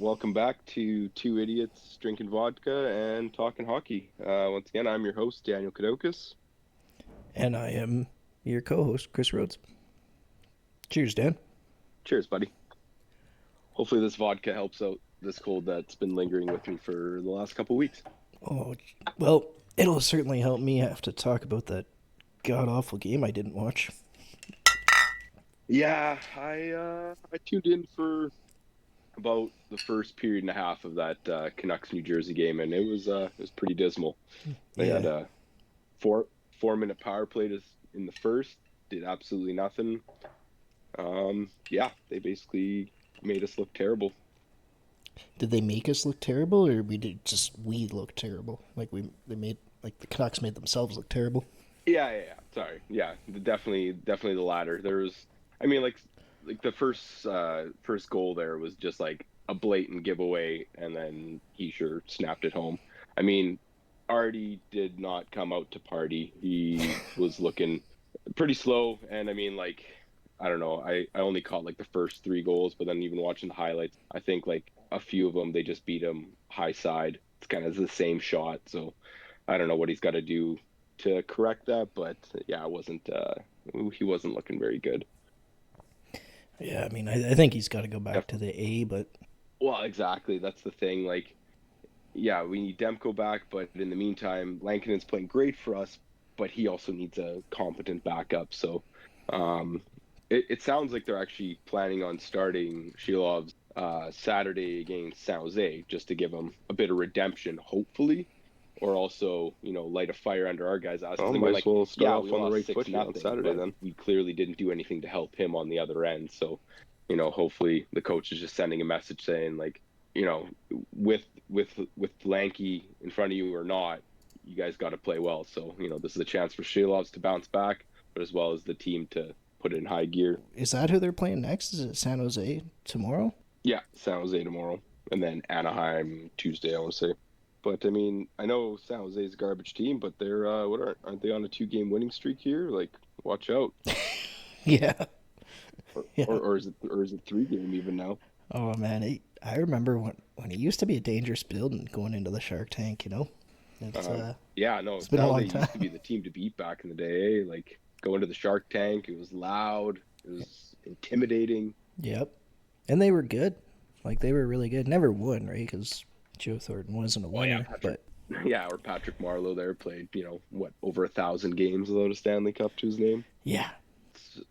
welcome back to Two Idiots Drinking Vodka and Talking Hockey. Once again, I'm your host, Daniel Kadokis. And I am your co host, Chris Rhodes. Cheers, Dan. Cheers, buddy. Hopefully, this vodka helps out this cold that's been lingering with me for the last couple weeks. Oh, well, it'll certainly help me have to talk about that god awful game I didn't watch. Yeah, I tuned in for about the first period and a half of that Canucks New Jersey game, and it was pretty dismal. They had Yeah. a four minute power play in the first, did absolutely nothing. Yeah, they basically made us look terrible. Did they make us look terrible, or we look terrible? Like the Canucks made themselves look terrible. Yeah. Sorry. Yeah, definitely the latter. There was, I mean, like the first goal there was just like a blatant giveaway, and then he sure snapped it home. I mean, Artie did not come out to party. He was looking pretty slow, and I mean, like, I don't know. I only caught like the first three goals, but then even watching the highlights, I think like a few of them they just beat him high side. It's kind of the same shot, so I don't know what he's got to do to correct that, but yeah, it wasn't. He wasn't looking very good. Yeah, I mean, I think he's got to go back to Definitely. the A, but Well, exactly. That's the thing. Like, yeah, we need Demko back, but in the meantime, Lankinen's playing great for us, but he also needs a competent backup. So, um, it sounds like they're actually planning on starting Shilov's Saturday against San Jose just to give him a bit of redemption, hopefully, or also, light a fire under our guys' ass. Because Well, I mean, might as like, well start yeah, off we on the lost right six foot here on nothing, Saturday but then. we clearly didn't do anything to help him on the other end. So, hopefully the coach is just sending a message saying like, you know, with with Lanky in front of you or not, you guys got to play well. So, this is a chance for Shilovs to bounce back, but as well as the team to put it in high gear. is that who they're playing next? Is it San Jose tomorrow? Yeah, San Jose tomorrow, and then Anaheim Tuesday, I want to say. But I mean, I know San Jose's a garbage team, but they're aren't they on a two-game winning streak here? Like, watch out. Yeah. Or, Yeah. or, or is it three-game even now? Oh, man. I remember when it used to be a dangerous building going into the Shark Tank, It's, Uh, uh, yeah, no, it's been a San Jose long used to time. be the team to beat back in the day. Like going to the Shark Tank, it was loud, it was intimidating. Yep. And they were good. Like, they were really good. Never won, right? Because Joe Thornton wasn't a Oh yeah, winner. Patrick. But Yeah, or Patrick Marleau there played, what, over 1,000 games without a Stanley Cup to his name. yeah,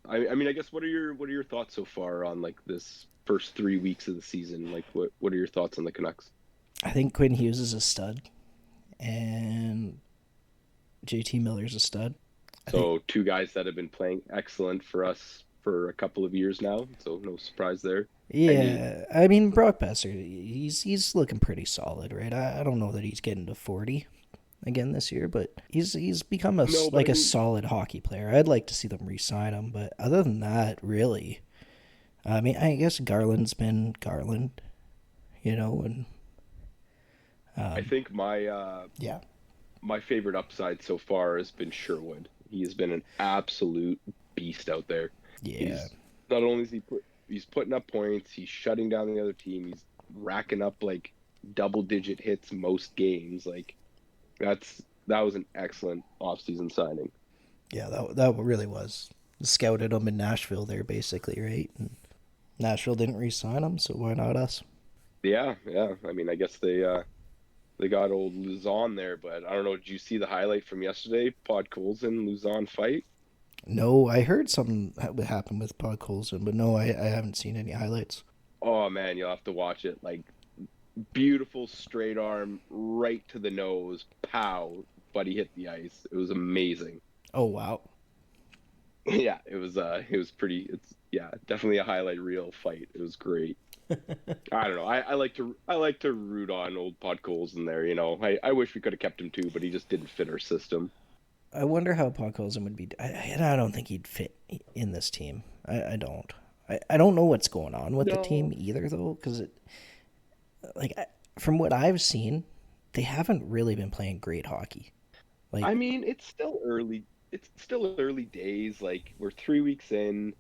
I mean, I guess what are your thoughts so far on like this first 3 weeks of the season? Like, what are your thoughts on the Canucks? I think Quinn Hughes is a stud. And JT Miller's a stud. I think, So two guys that have been playing excellent for us for a couple of years now, so no surprise there. And you, yeah. I mean, Brock Besser, he's looking pretty solid, right? I don't know that he's getting to 40 again this year, but he's become no, but I like a mean, solid hockey player. I'd like to see them re-sign him, but other than that, really, I mean, I guess Garland's been Garland, and I um, think my yeah, my favorite upside so far has been Sherwood. He has been an absolute beast out there. yeah. He's not only is he's putting up points, he's shutting down the other team. He's racking up like double digit hits most games. Like that was an excellent offseason signing. Yeah, that really was. Scouted him in Nashville there, basically, right? And Nashville didn't re-sign him, so why not us? Yeah. I mean, I guess they got old Luzon there, but I don't know. Did you see the highlight from yesterday? Pod Colson Luzon fight. No, I heard something happen with Pod Colson, but no, I haven't seen any highlights. Oh man, you'll have to watch it. Like beautiful straight arm right to the nose. Pow! Buddy hit the ice. It was amazing. Oh wow. Yeah, it was pretty. It's yeah, definitely a highlight reel fight. It was great. I don't know. I like to root on old Podcoles in there. I wish we could have kept him too, but he just didn't fit our system. I wonder how Pod Colson would be. I don't think he'd fit in this team. I don't. I don't know what's going on with the team No, either, though, because like from what I've seen, they haven't really been playing great hockey. I Like, mean it's still early. It's still early days. Like we're 3 weeks in.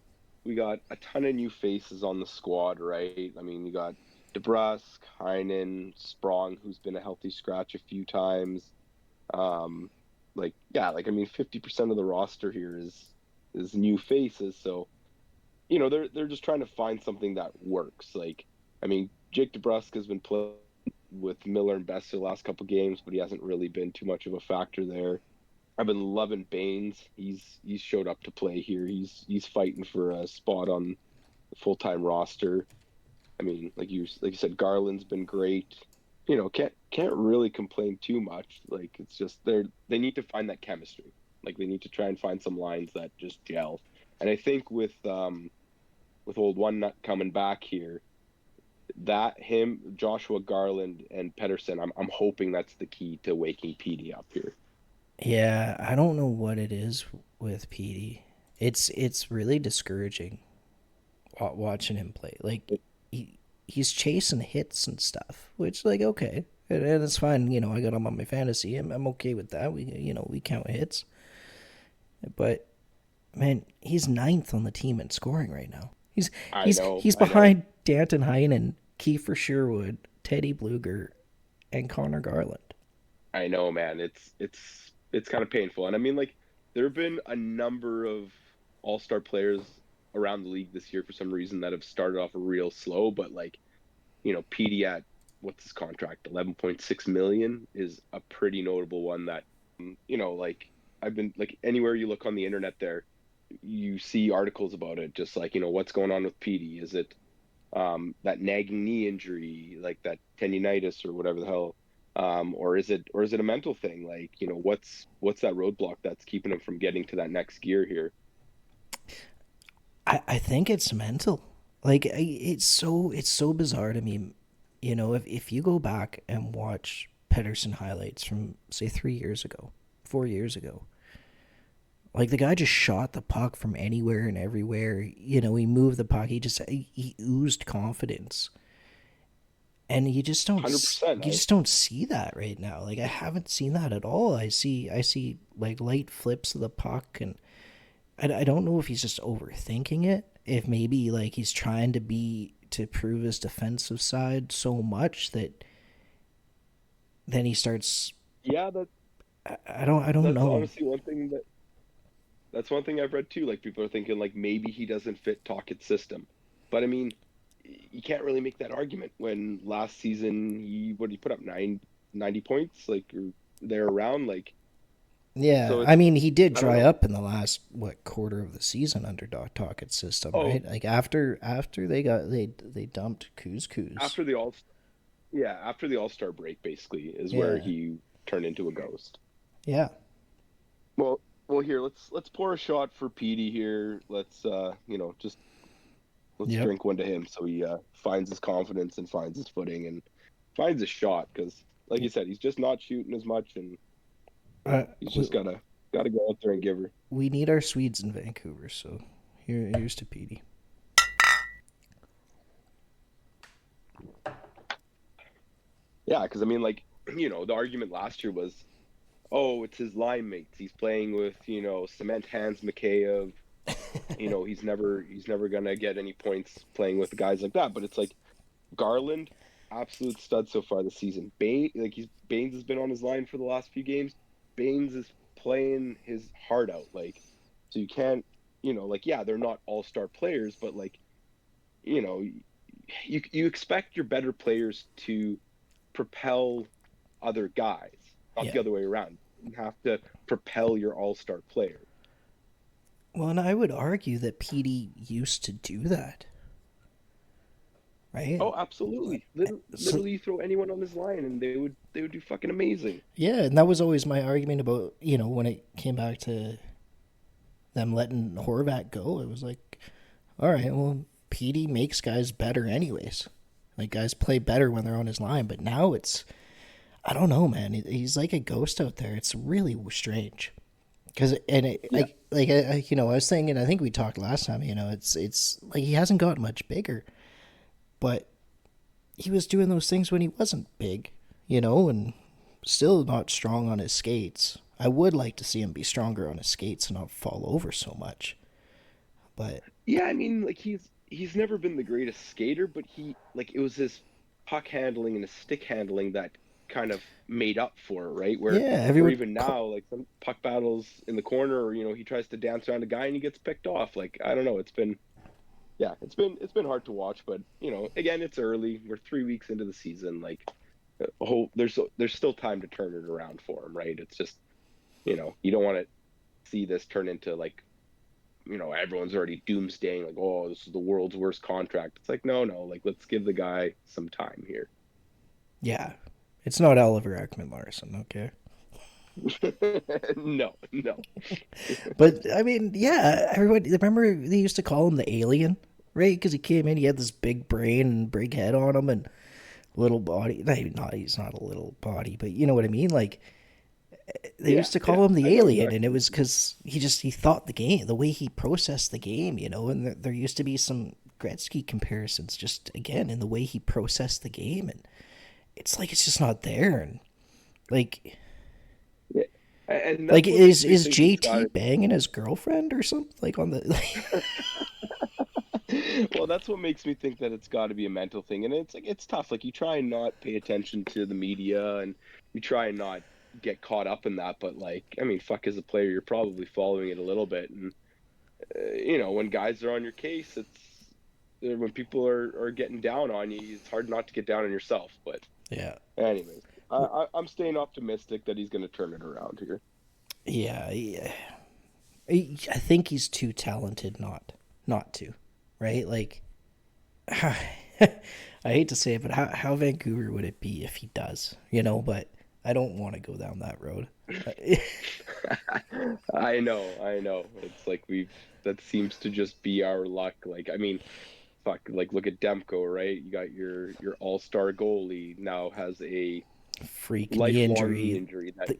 We got a ton of new faces on the squad, right? I mean, you got DeBrusque, Heinen, Sprong, who's been a healthy scratch a few times. Um, yeah, like I mean, 50% of the roster here is new faces. So they're just trying to find something that works. Like, I mean, Jake DeBrusque has been playing with Miller and Besser the last couple games, but he hasn't really been too much of a factor there. I've been loving Baines. He's showed up to play here. He's fighting for a spot on the full time roster. I mean, like you said, Garland's been great. Can't really complain too much. Like it's just they need to find that chemistry. Like they need to try and find some lines that just gel. And I think with old one nut coming back here, that him, Joshua Garland and Pedersen, I'm hoping that's the key to waking Petey up here. Yeah, I don't know what it is with Petey. It's really discouraging watching him play. Like he's chasing hits and stuff, which like okay, and it's fine. I got him on my fantasy. I'm okay with that. We count hits, but man, he's ninth on the team in scoring right now. He's I he's know, he's I know, behind Danton Heinen, Kiefer Sherwood, Teddy Bluger, and Connor Garland. I know, man. It's kind of painful. And I mean, like, there have been a number of all-star players around the league this year for some reason that have started off real slow, but like, Petey at what's his contract, 11.6 million is a pretty notable one that like I've been like anywhere you look on the internet there, you see articles about it, just like, what's going on with Petey? Is it that nagging knee injury, like that tendonitis or whatever the hell, or is it a mental thing? Like, what's that roadblock that's keeping him from getting to that next gear here? I think it's mental. Like it's so bizarre to me. If you go back and watch Pedersen highlights from say 3 years ago, 4 years ago, like the guy just shot the puck from anywhere and everywhere. He moved the puck. He oozed confidence, and you 100%. just don't see that right now. Like I haven't seen that at all. I see like light flips of the puck, and I don't know if he's just overthinking it. If maybe like he's trying to prove his defensive side so much that then he starts. Yeah, I don't that's know. honestly that's one thing I've read too. Like people are thinking like maybe he doesn't fit Talkett's system, but I mean, you can't really make that argument when last season he put up 90 points, like or there around, like Yeah, so I it's mean he did I don't dry know. up in the last what quarter of the season under Doc Talkett's system, Oh, right? Like after they dumped Kuz. after the all yeah, after the All-Star break basically is where Yeah, he turned into a ghost. yeah, Well, here let's pour a shot for Petey here. Let's just let's yep. drink one to him so he finds his confidence and finds his footing and finds his shot because like you said, he's just not shooting as much and Uh, he's we, just gotta go out there and give her. we need our Swedes in Vancouver, so here's to Petey. Yeah, because I mean, like, the argument last year was, oh, it's his line mates. He's playing with, cement hands Mikheyev. He's never gonna get any points playing with guys like that. But it's like Garland, absolute stud so far this season. Baines has been on his line for the last few games. Baines is playing his heart out. Like, so you can't, like, yeah, they're not all-star players, but like, you know, you expect your better players to propel other guys, not Yeah. the other way around. You have to propel your all-star player. Well, and I would argue that Petey used to do that, right? Oh, absolutely. So Literally throw anyone on his line and they would do fucking amazing. yeah, and that was always my argument about when it came back to them letting Horvat go. It was like, all right, well, Petey makes guys better anyways. Like guys play better when they're on his line, but now it's I don't know, man. He's like a ghost out there. It's really strange. Because and Yeah. I was thinking. I think we talked last time. It's like he hasn't gotten much bigger, but he was doing those things when he wasn't big, and still not strong on his skates. I would like to see him be stronger on his skates and not fall over so much. But Yeah, I mean, like he's never been the greatest skater, but he like it was his puck handling and his stick handling that kind of made up for it, right? Yeah, Where everyone. even now, like some puck battles in the corner, or he tries to dance around a guy and he gets picked off. Like I don't know, it's been yeah, it's been hard to watch, but again, it's early. We're 3 weeks into the season. Like, there's still time to turn it around for him, right? It's just you don't want to see this turn into like everyone's already doomsdaying like, oh, this is the world's worst contract. It's like, no, no, like let's give the guy some time here. Yeah, it's not Oliver Ekman Larson, okay? No, no. But I mean, yeah, everybody remember they used to call him the alien, right? Because he came in, he had this big brain and big head on him and little body. Not he's not a little body, but you know what I mean. Like they Yeah, used to call yeah, him I the know alien, and it exactly. was because he thought the game, the way he processed the game, And there used to be some Gretzky comparisons, just again in the way he processed the game, and it's like it's just not there, and like Yeah. And like that's what makes me is think it's got JT banging his girlfriend or something like on the well, that's what makes me think that it's got to be a mental thing, and it's like it's tough. Like you try and not pay attention to the media, and you try and not get caught up in that. But like, I mean, fuck, as a player, you're probably following it a little bit, and when guys are on your case, it's when people are getting down on you, it's hard not to get down on yourself. But yeah. anyways, I'm staying optimistic that he's going to turn it around here. Yeah, yeah. I think he's too talented not to, right? Like, I hate to say it, but how Vancouver would it be if he does? But I don't want to go down that road. I know. It's like that seems to just be our luck. Like, I mean, fuck, like look at Demko, right? You got your all-star goalie now has a Freak knee lifelong knee injury injury that that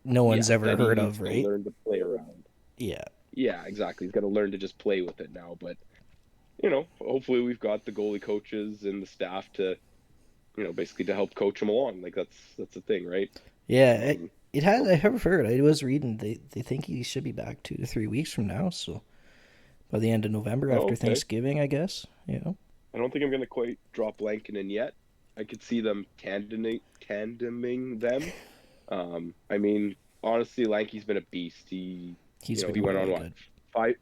no one's yeah, ever that he heard needs of, to right? learn to play around. Yeah, Yeah, exactly. He's got to learn to just play with it now, but hopefully we've got the goalie coaches and the staff to, basically to help coach him along. Like that's the thing, right? yeah. Um, It has. so, I have heard. I was reading. They think he should be back 2 to 3 weeks from now. So by the end of November, oh, after okay. Thanksgiving, I guess. I don't think I'm gonna quite drop Lankinen yet. I could see them tandeming them. I mean, honestly, Lanky's been a beast. He's He been went on really what good. five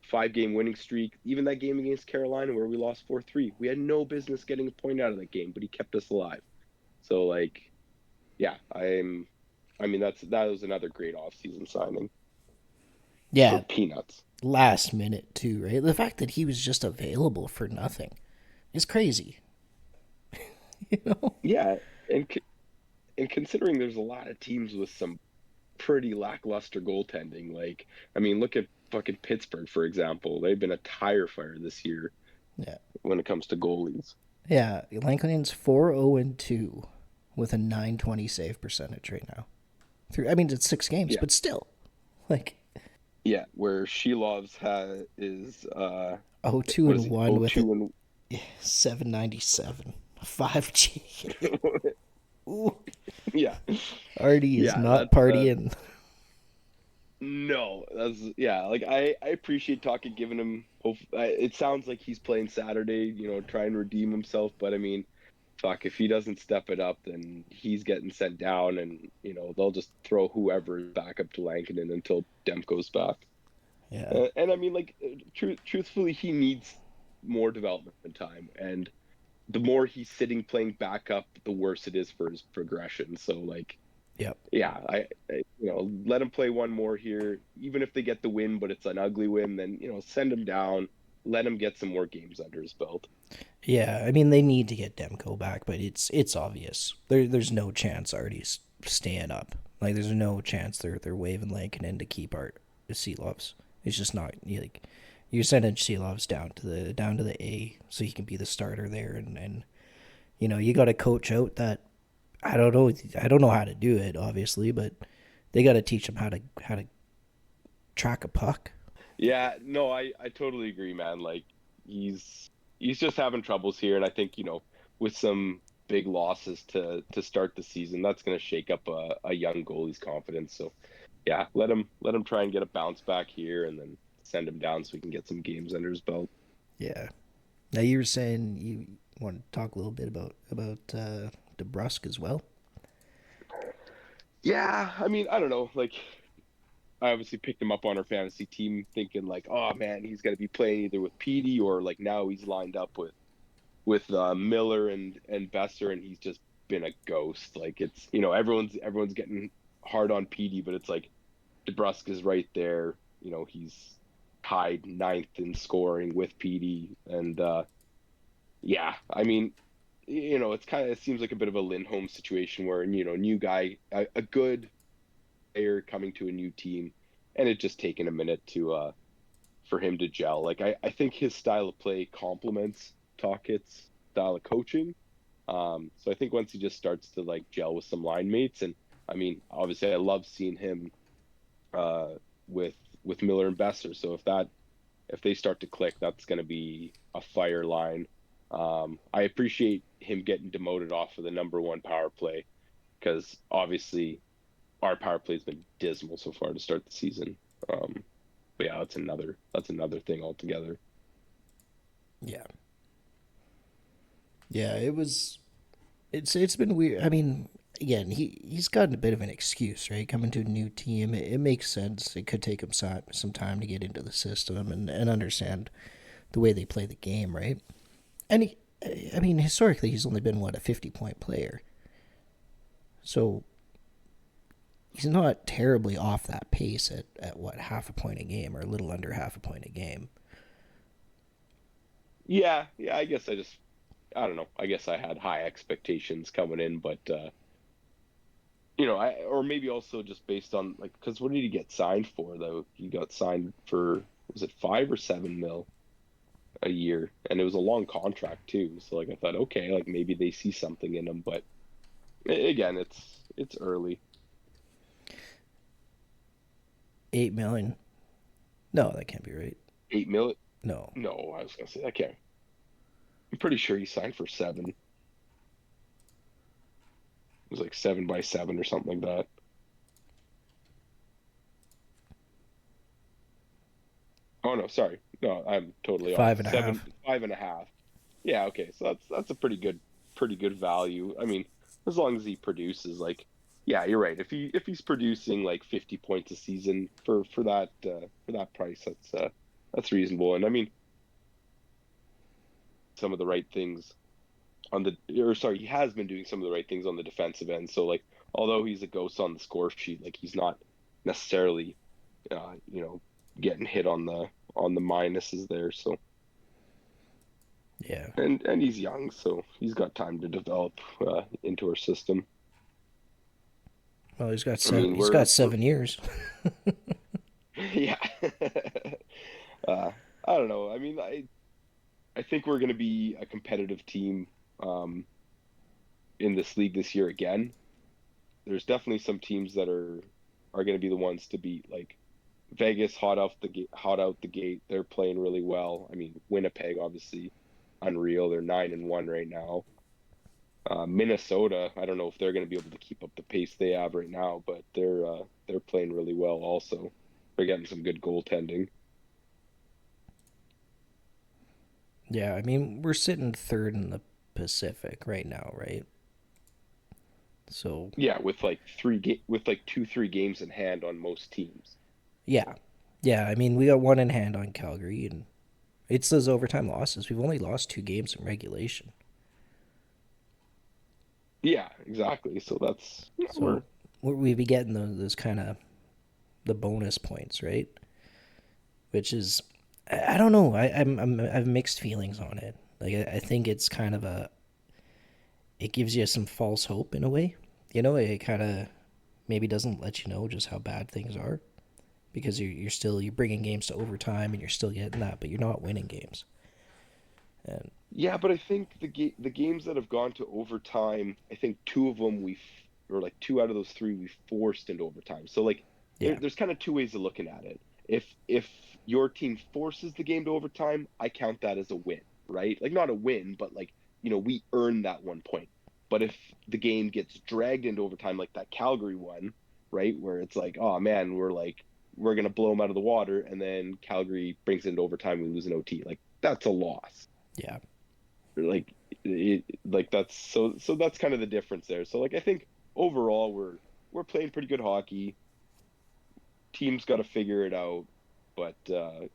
five game winning streak. Even that game against Carolina where we lost 4-3, we had no business getting a point out of that game, but he kept us alive. So like, yeah, I mean, that was another great offseason signing for Yeah, peanuts. last minute too, right? The fact that he was just available for nothing is crazy. You know? Yeah, and and considering there's a lot of teams with some pretty lackluster goaltending, like I mean, look at fucking Pittsburgh for example. They've been a tire fire this year Yeah. when it comes to goalies. Yeah, Lankinen's 4-0-2 with a 920 save percentage right now. I mean, it's 6 games, Yeah, but still, like yeah. Where Shilov's is 0-2 what and is he? 1 Oh with a two and 797 5G. Ooh, yeah, Artie is yeah. not That's partying. no. That's yeah. Like I appreciate talking, giving him hope. It sounds like he's playing Saturday. Try and redeem himself. But I mean, fuck, if he doesn't step it up, then he's getting sent down, and they'll just throw whoever back up to Lankinen until Demko's back. Yeah, And I mean, like, truthfully, he needs more development time, and the more he's sitting playing backup, the worse it is for his progression. So, like, yep, yeah, let him play one more here, even if they get the win, but it's an ugly win. Then send him down, let him get some more games under his belt. yeah. I mean, they need to get Demko back, but it's obvious. There's no chance Artie's staying up. Like, there's no chance they're waving Lankinen to keep Art Seelovs. It's just not like you're sending Seelovs down to the A so he can be the starter there, and you got to coach out that. I don't know how to do it, obviously, but they got to teach him how to track a puck. Yeah, no, I totally agree, man. Like he's just having troubles here, and I think with some big losses to start the season, that's going to shake up a young goalie's confidence. So yeah, let him try and get a bounce back here, and then send him down so we can get some games under his belt. Yeah. Now you were saying want to talk a little bit about DeBrusque as well. Yeah, I mean, I don't know. Like, I obviously picked him up on our fantasy team, thinking like, oh man, he's gonna be playing either with Petey or like now he's lined up with Miller and Besser, and he's just been a ghost. Like it's everyone's getting hard on Petey, but it's like DeBrusque is right there. He's tied ninth in scoring with Petey, and yeah, I mean, it seems like a bit of a Lindholm situation where new guy, a good player coming to a new team, and it just taken a minute to for him to gel. Like I think his style of play complements Talkett's style of coaching. So I think once he just starts to like gel with some line mates, and I mean, obviously I love seeing him uh, with Miller and Besser. So if they start to click, that's going to be a fire line. I appreciate him getting demoted off of the number one power play because obviously our power play has been dismal so far to start the season. But yeah, that's another thing altogether. Yeah, yeah, it was. It's been weird. I mean, again, he's gotten a bit of an excuse, right? Coming to a new team, it makes sense. It could take him some time to get into the system and understand the way they play the game, right? And I mean, historically, he's only been what, a 50-point player, so he's not terribly off that pace at what, half a point a game or a little under half a point a game. Yeah, yeah. I don't know. I guess I had high expectations coming in, but or maybe also just based on like, because what did he get signed for though? He got signed for, was it 5 or 7 mil a year, and it was a long contract too. So like I thought, okay, like maybe they see something in him, but again, it's early. 8 million? No, that can't be right. 8 mil? No, No, I was gonna say I can't. I'm pretty sure he signed for 7. It was like 7 by 7 or something like that. Oh no, sorry. No, I'm totally off. five and a Seven, half. 5.5. Yeah, okay. So that's a pretty good value. I mean, as long as he produces, like, yeah, you're right. If he's producing like 50 points a season for that price, that's reasonable. And I mean, some of the right things on the or sorry, he has been doing some of the right things on the defensive end. So like, although he's a ghost on the score sheet, like he's not necessarily, uh, you know, getting hit on the minuses there. So Yeah. and he's young, so he's got time to develop into our system. Well, he's got I seven. mean, He's got 7 years. yeah. uh, I don't know. I mean, I think we're going to be a competitive team um, in this league this year again. There's definitely some teams that are going to be the ones to beat. Like Vegas, hot out the gate. They're playing really well. I mean, Winnipeg, obviously, unreal. They're 9-1 right now. Minnesota, I don't know if they're going to be able to keep up the pace they have right now, but they're playing really well. Also, they're getting some good goaltending. Yeah, I mean, we're sitting third in the Pacific right now, right? So, Yeah, with like 2-3 games in hand on most teams. yeah. Yeah, I mean, we got one in hand on Calgary, and it's those overtime losses. We've only lost 2 games in regulation. Yeah, exactly. So that's So, we'd be getting those kind of the bonus points, right? Which is, I don't know. I have mixed feelings on it. Like, I think it's kind of it gives you some false hope in a way. It kind of maybe doesn't let you know just how bad things are because you're bringing games to overtime and you're still getting that, but you're not winning games. And yeah, but I think the games that have gone to overtime, I think two of them or like two out of those three we forced into overtime. So like yeah, there's kind of two ways of looking at it. If your team forces the game to overtime, I count that as a win, right? Like not a win, but like we earned that 1 point. But if the game gets dragged into overtime, like that Calgary one, right, where it's like, oh man, we're gonna blow them out of the water, and then Calgary brings it into overtime, we lose an OT. Like that's a loss. yeah, Like like that's kind of the difference there. So like I think overall we're playing pretty good hockey. Team's got to figure it out, but I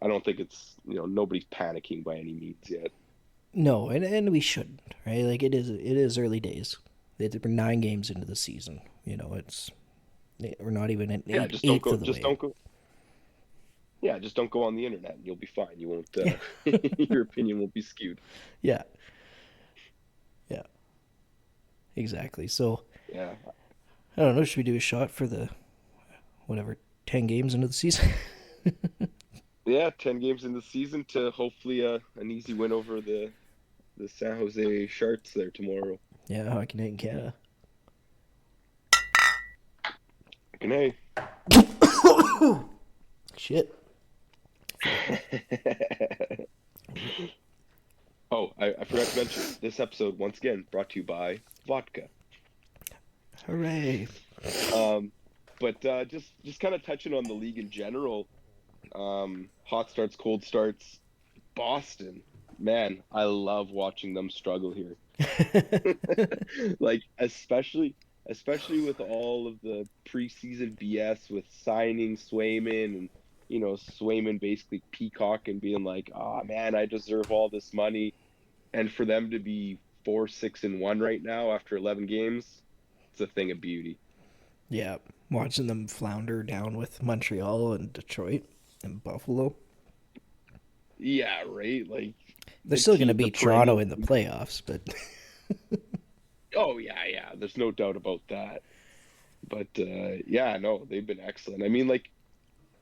don't think it's nobody's panicking by any means yet. No, and we shouldn't, right? Like it is early days. We're 9 games into the season. It's we're not even an Yeah, eighth of the just way. don't go. Yeah, just don't go on the internet and you'll be fine. You won't Yeah, your opinion won't be skewed. yeah, yeah, exactly. So Yeah. I don't know. Should we do a shot for the whatever 10 games into the season? Yeah, 10 games in the season to hopefully an easy win over the San Jose Sharks there tomorrow. Yeah, hockey night in Canada. And hey. Shit. Oh, I forgot to mention this episode once again brought to you by Vodka. Hooray! Um, but just kind of touching on the league in general, hot starts, cold starts, Boston. Man, I love watching them struggle here. Like especially with all of the preseason BS with signing Swayman and Swayman basically peacock and being like, "Oh man, I deserve all this money." And for them to be 4-6-1 right now after 11 games, it's a thing of beauty. Yeah, watching them flounder down with Montreal and Detroit and Buffalo. Yeah, right. Like They're still going to the beat Toronto perennial. in the playoffs, but Oh yeah, yeah. There's no doubt about that. But yeah, no, they've been excellent. I mean, like,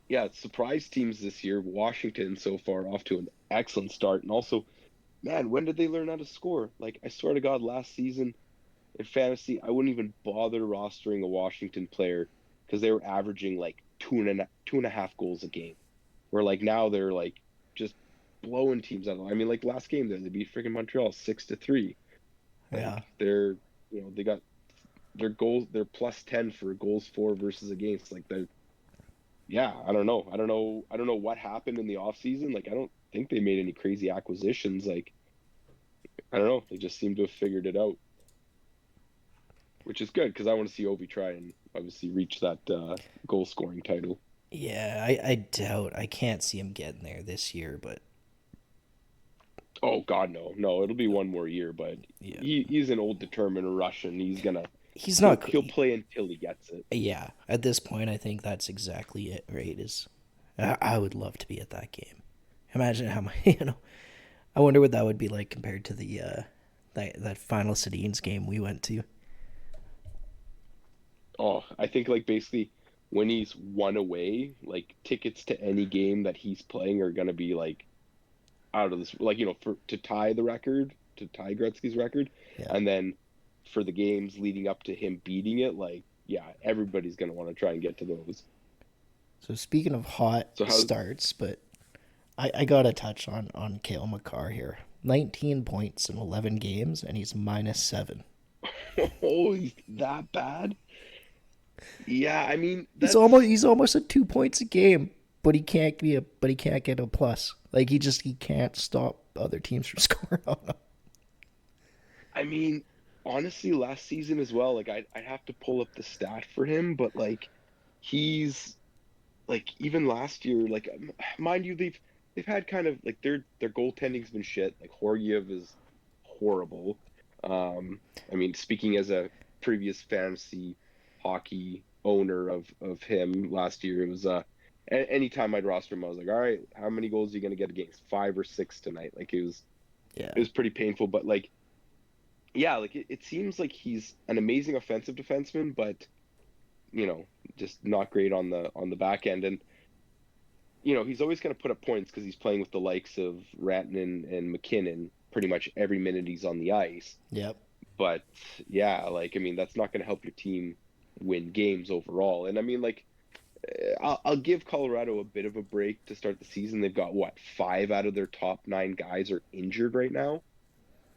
yeah, surprise teams this year. Washington so far off to an excellent start, and also, man, when did they learn how to score? Like, I swear to God, last season in fantasy, I wouldn't even bother rostering a Washington player because they were averaging like two and a half goals a game. Where like now they're like just blowing teams out. I mean, like last game there, they beat freaking Montreal 6-3. Like yeah, they got their goals, they're +10 for goals for versus against. Like they're yeah, I don't know. I don't know what happened in the off season. Like I don't think they made any crazy acquisitions. Like I don't know. They just seem to have figured it out, which is good because I want to see Ovi try and obviously reach that goal scoring title. yeah. I doubt. I can't see him getting there this year, but Oh God, no, no. It'll be one more year, but yeah, he's an old determined Russian. he's not. He'll play until he gets it. Yeah, at this point, I think that's exactly it. Right? I would love to be at that game. Imagine how my I wonder what that would be like compared to the that final Sedin's game we went to. Oh, I think like basically when he's one away, like tickets to any game that he's playing are gonna be like out of this, like for to tie the record, to tie Gretzky's record, Yeah. and then for the games leading up to him beating it, like yeah, everybody's gonna want to try and get to those. So speaking of hot So how? starts, but I gotta touch on Kale McCarr here. 19 points in 11 games, and he's -7. Oh, he's that bad? Yeah, I mean He's almost at 2 points a game, but he can't get a plus. Like he can't stop other teams from scoring on him. I mean honestly last season as well. Like I'd have to pull up the stat for him, but like he's like even last year, like mind you, they've had kind of like their goaltending's been shit. Like Horgiev is horrible. I mean, speaking as a previous fantasy hockey owner of him last year, it was anytime I'd roster him, I was like, all right, how many goals are you gonna get against? 5 or 6 tonight? Like Yeah. it was pretty painful, but like yeah, like it seems like he's an amazing offensive defenseman, but you know, just not great on the back end. And he's always going to put up points because he's playing with the likes of Ratton and McKinnon pretty much every minute he's on the ice. Yep. But yeah, like I mean, that's not going to help your team win games overall. And I mean, like I'll give Colorado a bit of a break to start the season. They've got what 5 out of their top 9 guys are injured right now.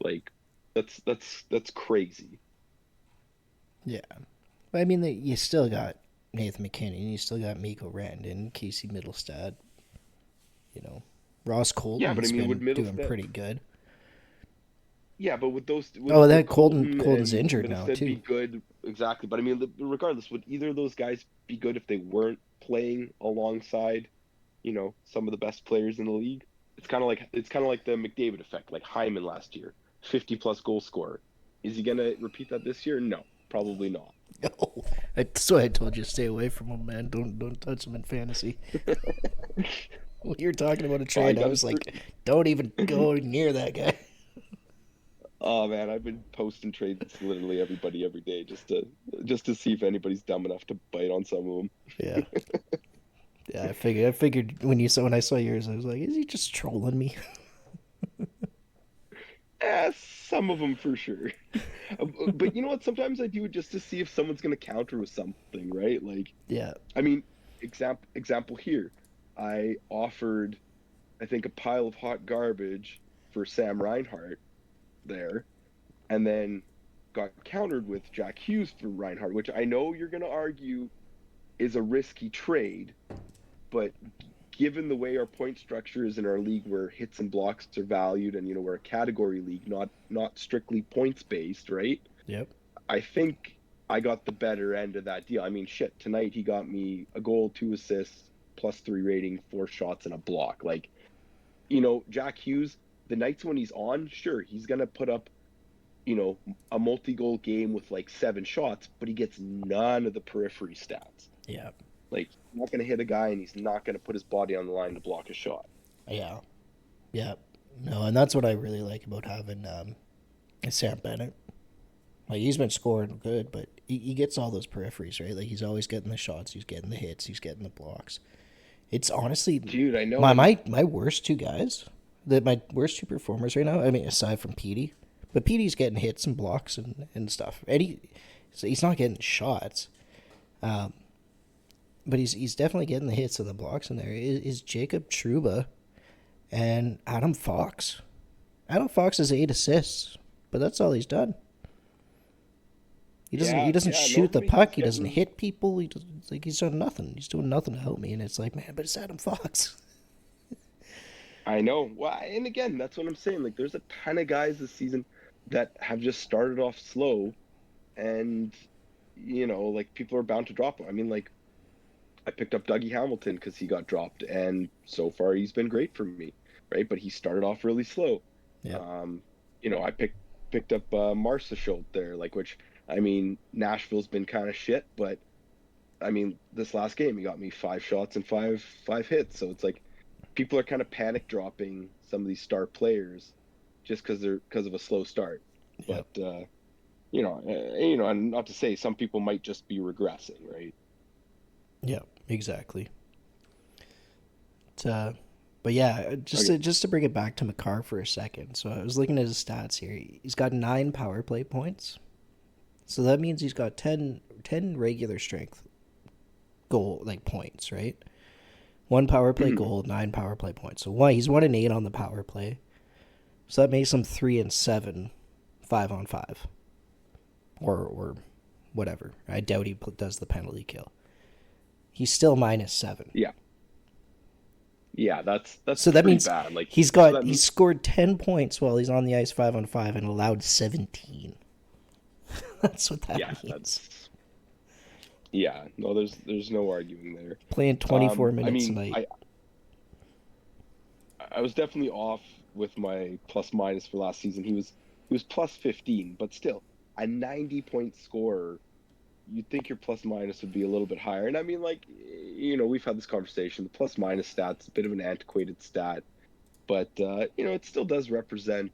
Like that's crazy. Yeah. But I mean, you still got Nathan McKinnon, you still got Miko Rantanen, Casey Middlestad. You know, Ross Yeah, but I Colton's mean, would been doing Middlestat? pretty good. Yeah, but would those Oh, would that Colton Colton's and injured now Winstead be too. good? Exactly. But I mean, regardless, would either of those guys be good if they weren't playing alongside, some of the best players in the league? It's kind of like the McDavid effect, like Hyman last year, 50 plus goal scorer. Is he gonna repeat that this year? No, probably not. No, that's why I told you stay away from him, man. Don't touch him in fantasy. When you're talking about a Oh, I trade, I got was like, don't even go near that guy. Oh man, I've been posting trades to literally everybody every day just to see if anybody's dumb enough to bite on some of them. Yeah, yeah. I figured when I saw yours, I was like, is he just trolling me? Some of them for sure. But you know what? Sometimes I do it just to see if someone's going to counter with something, right? Like, Yeah, I mean, example here. I offered, I think, a pile of hot garbage for Sam Reinhart there, and then got countered with Jack Hughes for Reinhart, which I know you're going to argue is a risky trade, but given the way our point structure is in our league where hits and blocks are valued and we're a category league, not strictly points based, right? yep, I think I got the better end of that deal. I mean, shit, tonight he got me a goal, 2 assists, +3 rating, 4 shots and a block. Like, Jack Hughes, the nights when he's on, sure, he's going to put up, you know, a multi-goal game with like 7 shots, but he gets none of the periphery stats. yeah, Like, he's not going to hit a guy and he's not going to put his body on the line to block a shot. yeah, yeah. No, and that's what I really like about having Sam Bennett. Like he's been scoring good, but he gets all those peripheries, right? Like he's always getting the shots, he's getting the hits, he's getting the blocks. It's honestly Dude, I know. my And my my worst two guys, my worst two performers right now. I mean, aside from Petey, but Petey's getting hits and blocks and stuff. And he's not getting shots, but he's definitely getting the hits and the blocks in there. Is Jacob Truba and Adam Fox. Adam Fox has 8 assists, but that's all he's done. He yeah, doesn't yeah, shoot the normally puck. he's He doesn't getting. hit people. He's done nothing. He's doing nothing to help me. And it's like, man, but it's Adam Fox. I know. Well, and again, that's what I'm saying. Like, there's a ton of guys this season that have just started off slow, and like people are bound to drop them. I mean, like I picked up Dougie Hamilton because he got dropped, and so far he's been great for me, right? But he started off really slow. Yep. I picked up Marcia Schultz there, like which I mean Nashville's been kind of shit, but I mean this last game he got me 5 shots and five hits, so it's like people are kind of panic dropping some of these star players just because of a slow start. Yep. But and not to say some people might just be regressing, right? Yep. Exactly. But, but yeah, Okay. just to bring it back to Makar for a second. So I was looking at his stats here. He's got 9 power play points. So that means he's got 10 regular strength goal like points, right? 1 power play Mhm. goal, 9 power play points. So he's 1-8 on the power play. So that makes him 3-7, 5-on-5, or whatever. I doubt he does the penalty kill. He's still -7. Yeah, yeah, that's So that pretty means bad. Like, he's so got that he's means scored 10 points while he's on the ice 5-on-5 and allowed 17. That's what that yeah, means. no, there's no arguing there. Playing 24 I minutes a mean, night. I was definitely off with my plus minus for last season. He was plus 15, but still a 90-point scorer. You'd think your plus minus would be a little bit higher. And I mean, like, we've had this conversation. The plus minus stat's a bit of an antiquated stat, but it still does represent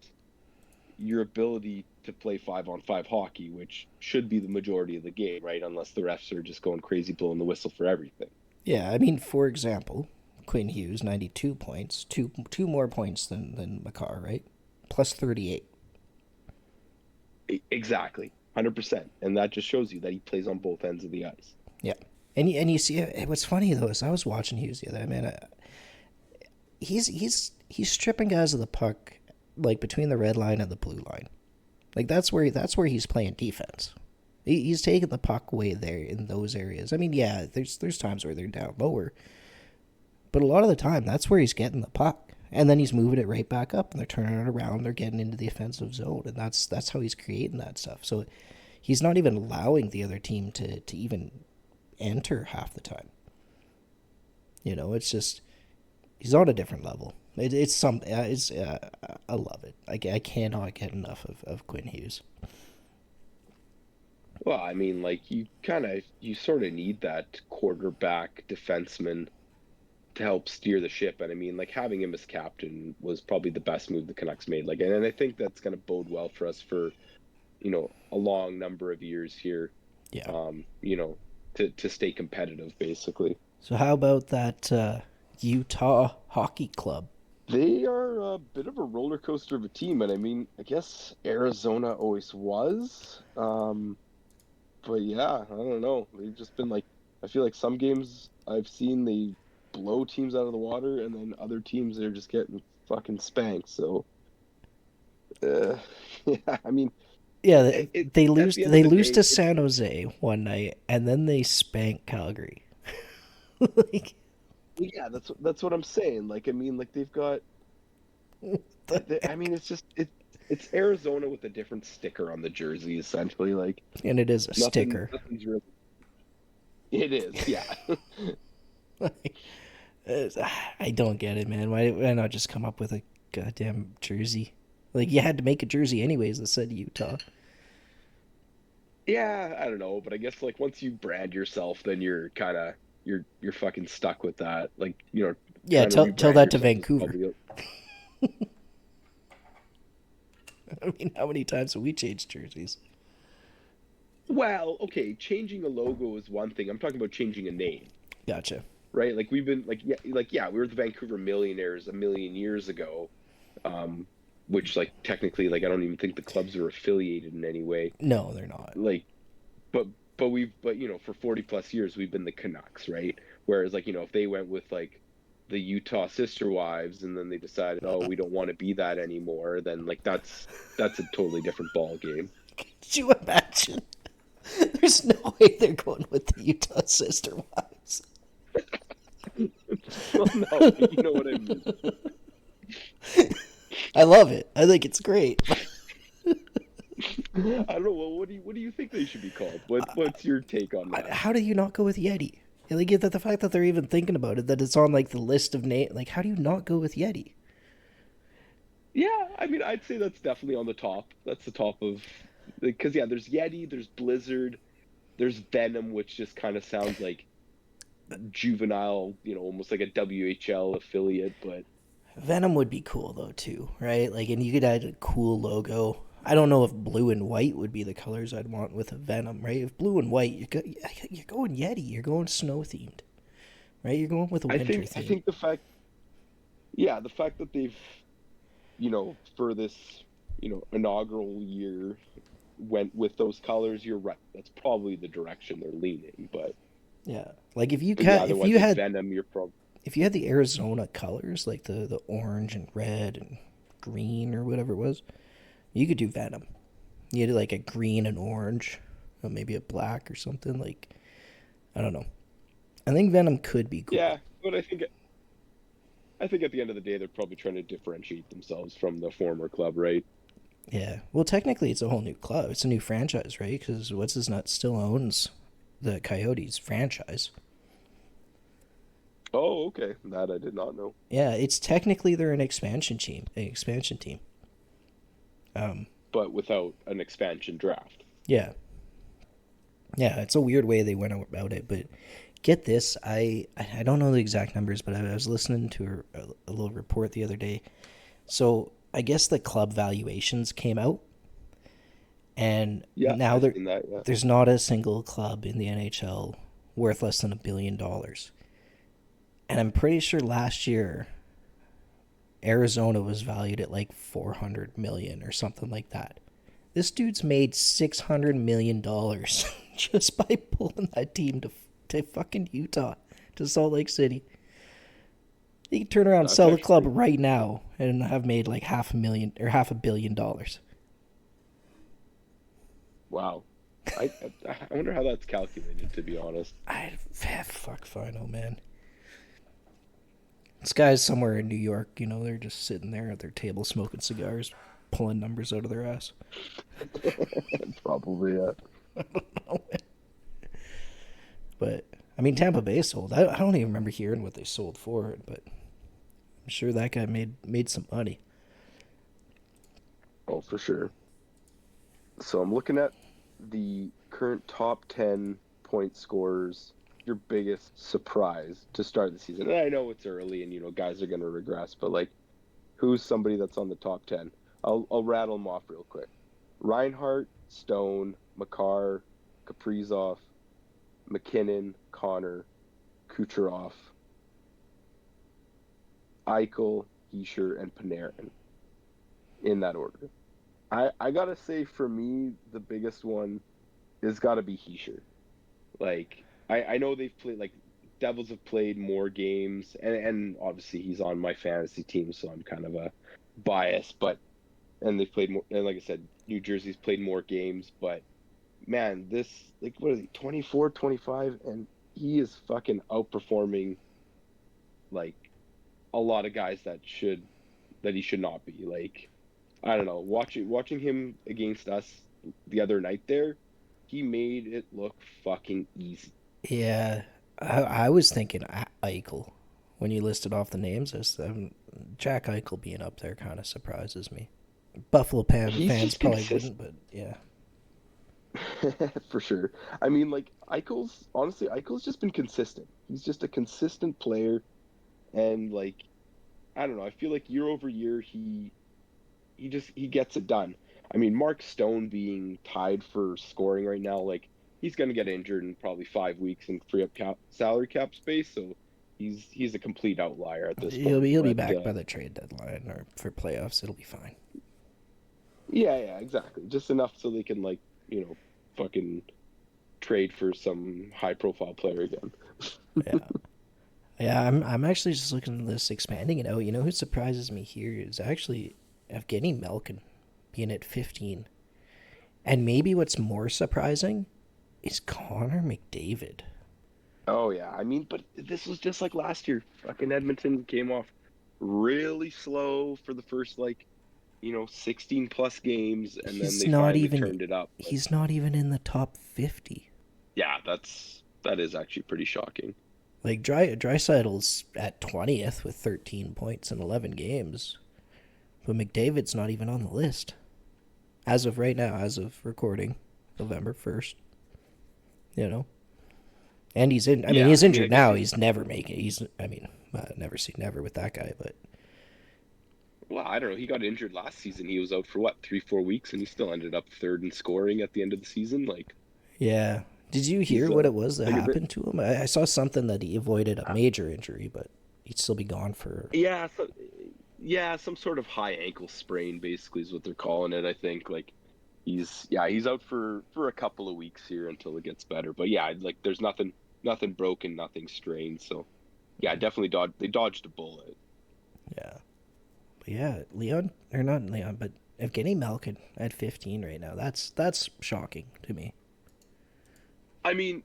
your ability to play 5-on-5 hockey, which should be the majority of the game, right? Unless the refs are just going crazy blowing the whistle for everything. Yeah, I mean, for example, Quinn Hughes, 92 points, two more points than Makar, right? Plus 38. Exactly, 100%, and that just shows you that he plays on both ends of the ice. Yeah. And you see, what's funny though is I was watching Hughes the other day, man. He's stripping guys of the puck like between the red line and the blue line. Like that's where he's playing defense. He's taking the puck away there in those areas. I mean, yeah, there's times where they're down lower, but a lot of the time that's where he's getting the puck. And then he's moving it right back up, and they're turning it around. They're getting into the offensive zone, and that's how he's creating that stuff. So he's not even allowing the other team to even enter half the time. You know, it's just he's on a different level. It's some it's I love it. I cannot get enough of Quinn Hughes. Well, I mean, like you sort of need that quarterback defenseman to help steer the ship. And I mean, like having him as captain was probably the best move the Canucks made. Like, and I think that's going to bode well for us for, a long number of years here. Yeah. You know, to stay competitive, basically. So how about that Utah Hockey Club? They are a bit of a roller coaster of a team, and I mean, I guess Arizona always was. But yeah, I don't know. They've just been like, I feel like some games I've seen they blow teams out of the water, and then other teams they're just getting fucking spanked. So, uh, yeah, I mean, Yeah, they at lose the end of they the lose day, to San Jose one night, and then they spank Calgary. Like, yeah, that's what I'm saying. Like, I mean, like they've got, the I heck? mean, it's Arizona with a different sticker on the jersey, essentially. Like And it is a sticker. nothing's really. It is, yeah. Like, I don't get it, man. Why not just come up with a goddamn jersey? Like you had to make a jersey anyways that said Utah. Yeah, I don't know, but I guess like once you brand yourself, then you're kind of you're fucking stuck with that. Like, Yeah, trying to tell rebrand that to yourself is Vancouver. probably I mean, how many times have we changed jerseys? well, okay, changing a logo is one thing. I'm talking about changing a name, Gotcha. right? Like we've been like we were the Vancouver Millionaires a million years ago, um, which like technically like I don't even think the clubs are affiliated in any way. No, they're not. Like, but but for 40 plus years we've been the Canucks, right? Whereas like if they went with like the Utah Sister Wives and then they decided, oh, we don't want to be that anymore, then like that's a totally different ball game. Could you imagine? There's no way they're going with the Utah Sister Wives. Well, no, but you know what I mean. I love it. I think it's great. I don't know. Well, what do you think they should be called? What's your take on that? How do you not go with Yeti? Like that the fact that they're even thinking about it, that it's on like the list of name. Like, how do you not go with Yeti? Yeah, I mean, I'd say that's definitely on the top. That's the top of because yeah, there's Yeti, there's Blizzard, there's Venom, which just kind of sounds like juvenile, almost like a WHL affiliate, but Venom would be cool though too, right? Like, and you could add a cool logo. I don't know if blue and white would be the colors I'd want with a Venom, right? If blue and white, you're going Yeti, you're going snow themed, right? You're going with a winter I theme. think the fact that they've, for this, inaugural year went with those colors, you're right. That's probably the direction they're leaning, Yeah, like if you but yeah, if otherwise you like had Venom, you're probably if you had the Arizona colors, like the orange and red and green or whatever it was, you could do Venom. You had like a green and orange, or maybe a black or something. Like, I don't know. I think Venom could be cool. yeah, but I think at the end of the day, they're probably trying to differentiate themselves from the former club, right? Yeah. Well, technically, it's a whole new club. It's a new franchise, right? Because what's his nut still owns the Coyotes franchise. Oh, okay. That I did not know. Yeah, it's technically they're an expansion team. An expansion team. Um. But without an expansion draft. Yeah. Yeah. It's a weird way they went about it, but get this. I don't know the exact numbers, but I was listening to a little report the other day. So I guess the club valuations came out, and Yeah, now I've seen that. Yeah. there's not a single club in the NHL worth less than $1 billion. And I'm pretty sure last year Arizona was valued at like 400 million or something like that. This dude's made $600 million just by pulling that team to fucking Utah, to Salt Lake City. He can turn around and That's sell the actually club pretty right now and have made like $500 million. wow. I wonder how that's calculated, to be honest. Fuck if I know, man. This guy's somewhere in New York. They're just sitting there at their table smoking cigars, pulling numbers out of their ass. Probably, yeah. But I mean, Tampa Bay sold. I don't even remember hearing what they sold for it, but I'm sure that guy made some money. Oh, for sure. So I'm looking at the current top 10 point scorers. Your biggest surprise to start the season. And I know it's early and, guys are going to regress, but like, who's somebody that's on the top 10? I'll rattle them off real quick. Reinhart, Stone, Makar, Kaprizov, McKinnon, Connor, Kucherov, Eichel, Heischer, and Panarin in that order. I gotta say, for me, the biggest one is gotta be Heischer. Like, I know they've played, like, Devils have played more games, and obviously he's on my fantasy team, so I'm kind of a bias, but, and they've played more, and like I said, New Jersey's played more games, but man, this, like, what is he, 24, 25, and he is fucking outperforming, like, a lot of guys that he should not be. Like, I don't know, watching him against us the other night there, he made it look fucking easy. Yeah, I was thinking Eichel when you listed off the names. Jack Eichel being up there kind of surprises me. Buffalo He's fans just probably consistent. wouldn't, but yeah. For sure. I mean, like, Eichel's just been consistent. He's just a consistent player, and like, I don't know, I feel like year over year he gets it done. I mean, Mark Stone being tied for scoring right now, like, he's going to get injured in probably 5 weeks and free up salary cap space, so he's a complete outlier at this He'll point. be he'll be But back by the trade deadline or for playoffs. It'll be fine. yeah, exactly. Just enough so they can, like, fucking trade for some high profile player again. Yeah, yeah. I'm actually just looking at this, expanding it out. You know who surprises me here is actually Evgeny Malkin being at 15, and maybe what's more surprising is Connor McDavid. Oh yeah, I mean, but this was just like last year. Fucking Edmonton came off really slow for the first, like, 16 plus games, and then He's they not finally even turned it up. But he's not even in the top 50. yeah, that is actually pretty shocking. Like Dreisaitl's at 20th with 13 points in 11 games, but McDavid's not even on the list as of right now, as of recording, November 1st. You know, and he's in. I mean, Yeah, he's I mean, I injured guess now. he's He's never making. He's. I mean, never say never with that guy, but well, I don't know. He got injured last season. He was out for what, 3, 4 weeks, and he still ended up third in scoring at the end of the season. Like, yeah. Did you he's hear what it was that like a bit. happened to him? I saw something that he avoided a major injury, but he'd still be gone for. Yeah, yeah, some sort of high ankle sprain basically is what they're calling it. I think, like, he's out for a couple of weeks here until it gets better. But yeah, like, there's nothing broken, nothing strained. So yeah, definitely dodged a bullet. Yeah. But yeah, Leon or not Leon, but Evgeny Malkin at 15 right now. That's shocking to me. I mean,